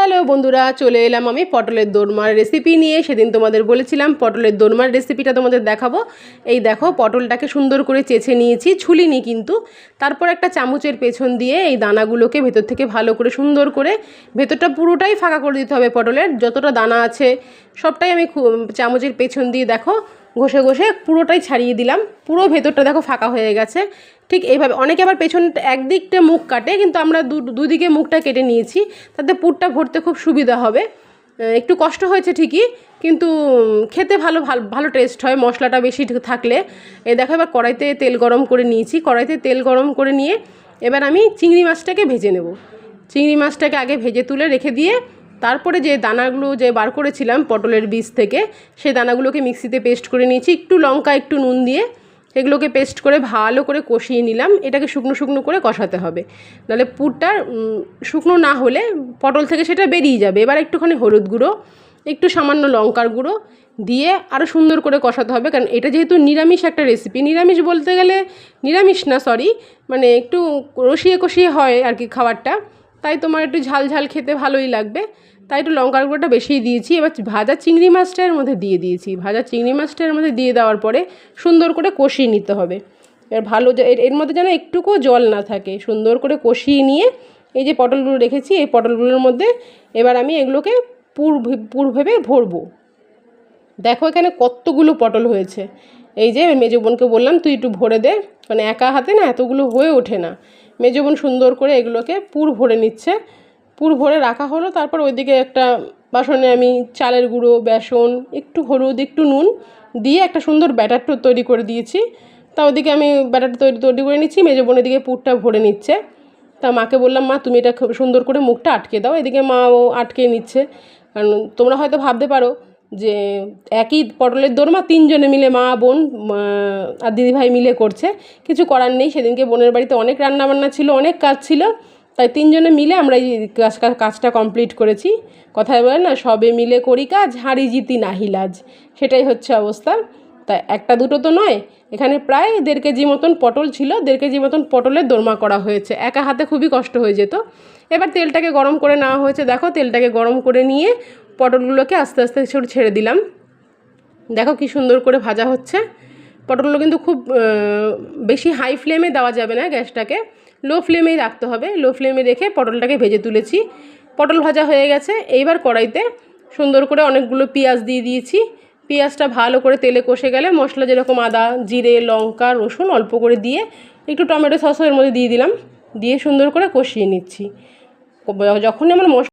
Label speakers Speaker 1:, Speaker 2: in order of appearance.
Speaker 1: Hello বন্ধুরা, চলে এলাম আমি পটলের দোরমার রেসিপি নিয়ে। সেদিন তোমাদের বলেছিলাম পটলের দোরমার রেসিপিটা তোমাদের দেখাবো। এই দেখো, পটলটাকে সুন্দর করে চেঁচে নিয়েছি, ছুলিনি কিন্তু। তারপর একটা চামচের পেছন দিয়ে এই দানাগুলোকে ভেতর থেকে ভালো করে সুন্দর করে, ভেতরটা পুরোটাই ফাঁকা করে দিতে হবে। পটলের যতটা দানা আছে সবটাই আমি চামচের পেছন দিয়ে দেখো ঘষে ঘষে পুরোটাই ছাড়িয়ে দিলাম। পুরো ভেতরটা দেখো ফাঁকা হয়ে গেছে। ঠিক এইভাবে অনেকে আবার পেছনটা একদিকটা মুখ কাটে, কিন্তু আমরা দুদিকে মুখটা কেটে নিয়েছি, তাতে পুরটা ভরতে খুব সুবিধা হবে। একটু কষ্ট হয়েছে ঠিকই, কিন্তু খেতে ভালো ভালো টেস্ট হয় মশলাটা বেশি থাকলে। এই দেখো, এবার কড়াইতে তেল গরম করে নিয়েছি। কড়াইতে তেল গরম করে নিয়ে এবার আমি চিংড়ি মাছটাকে ভেজে নেব। চিংড়ি মাছটাকে আগে ভেজে তুলে রেখে দিয়ে তারপরে যে দানাগুলো যে বার করেছিলাম পটলের বীজ থেকে, সেই দানাগুলোকে মিক্সিতে পেস্ট করে নিয়েছি। একটু লঙ্কা একটু নুন দিয়ে এগুলোকে পেস্ট করে ভালো করে কষিয়ে নিলাম। এটাকে শুকনো শুকনো করে কষাতে হবে, নাহলে পুরটা শুকনো না হলে পটল থেকে সেটা বেরিয়ে যাবে। এবার একটুখানি হলুদ গুঁড়ো, একটু সামান্য লঙ্কার গুঁড়ো দিয়ে আরও সুন্দর করে কষাতে হবে। কারণ এটা যেহেতু নিরামিষ একটা রেসিপি, নিরামিষ বলতে গেলে নিরামিষ না সরি, মানে একটু কষিয়ে কষিয়ে হয় আর কি খাবারটা, তাই তোমার একটু ঝাল ঝাল খেতে ভালোই লাগবে, তাই একটু লঙ্কার গুঁড়োটা বেশিই দিয়েছি। এবার ভাজা চিংড়ি মাছটা এর মধ্যে দিয়ে দিয়েছি। ভাজা চিংড়ি মাছটা এর মধ্যে দিয়ে দেওয়ার পরে সুন্দর করে কষিয়ে নিতে হবে। এর ভালো এর মধ্যে যেন একটুকুও জল না থাকে, সুন্দর করে কষিয়ে নিয়ে এই যে পটলগুলো রেখেছি, এই পটলগুলোর মধ্যে এবার আমি এগুলোকে পুর ভেবে ভরবো। দেখো এখানে কতগুলো পটল হয়েছে। এই যে মেজো বোনকে বললাম তুই একটু ভরে দে, মানে একা হাতে না এতগুলো হয়ে ওঠে না। মেজো বোন সুন্দর করে এগুলোকে পুর ভরে নিচ্ছে। পুর ভরে রাখা হলো। তারপর ওইদিকে একটা বাসনে আমি চালের গুঁড়ো, বেসন, একটু হলুদ, একটু নুন দিয়ে একটা সুন্দর ব্যাটার তৈরি করে দিয়েছি। তা ওদিকে আমি ব্যাটারটা তৈরি করে নিচ্ছি, মেজো বোন এদিকে পুরটা ভরে নিচ্ছে। তা মাকে বললাম, মা তুমি এটা খুব সুন্দর করে মুখটা আটকে দাও। এদিকে মাও আটকে নিচ্ছে। কারণ তোমরা হয়তো ভাবতে পারো যে একই পটলের দোরমা তিনজনে মিলে, মা বোন আর দিদিভাই মিলে করছে। কিছু করার নেই, সেদিনকে বোনের বাড়িতে অনেক রান্নাবান্না ছিল, অনেক কাজ ছিল, তাই তিনজনে মিলে আমরা এই কাজটা কমপ্লিট করেছি। কথায় বলে না, সবে মিলে করি কাজ, হাঁড়ি জিতি নাহি লাজ, সেটাই হচ্ছে অবস্থা। তাই একটা দুটো তো নয়, এখানে প্রায় 1.5 কেজি মতন পটল ছিল। 1.5 কেজি মতন পটলের দোরমা করা হয়েছে। একা হাতে খুবই কষ্ট হয়ে যেত। এবার তেলটাকে গরম করে নেওয়া হয়েছে। দেখো তেলটাকে গরম করে নিয়ে পটলগুলোকে আস্তে আস্তে ছেড়ে দিলাম। দেখো কি সুন্দর করে ভাজা হচ্ছে পটলগুলো। কিন্তু খুব বেশি হাই ফ্লেমে দেওয়া যাবে না, গ্যাসটাকে লো ফ্লেমেই রাখতে হবে। লো ফ্লেমে রেখে পটলটাকে ভেজে তুলেছি। পটল ভাজা হয়ে গেছে। এইবার কড়াইতে সুন্দর করে অনেকগুলো পেঁয়াজ দিয়ে দিয়েছি। পেঁয়াজটা ভালো করে তেলে কষে গেলে মশলা যেরকম আদা, জিরে, লঙ্কা, রসুন অল্প করে দিয়ে একটু টমেটো সসও এর মধ্যে দিয়ে দিলাম, দিয়ে সুন্দর করে কষিয়ে নিচ্ছি। যখনই আমার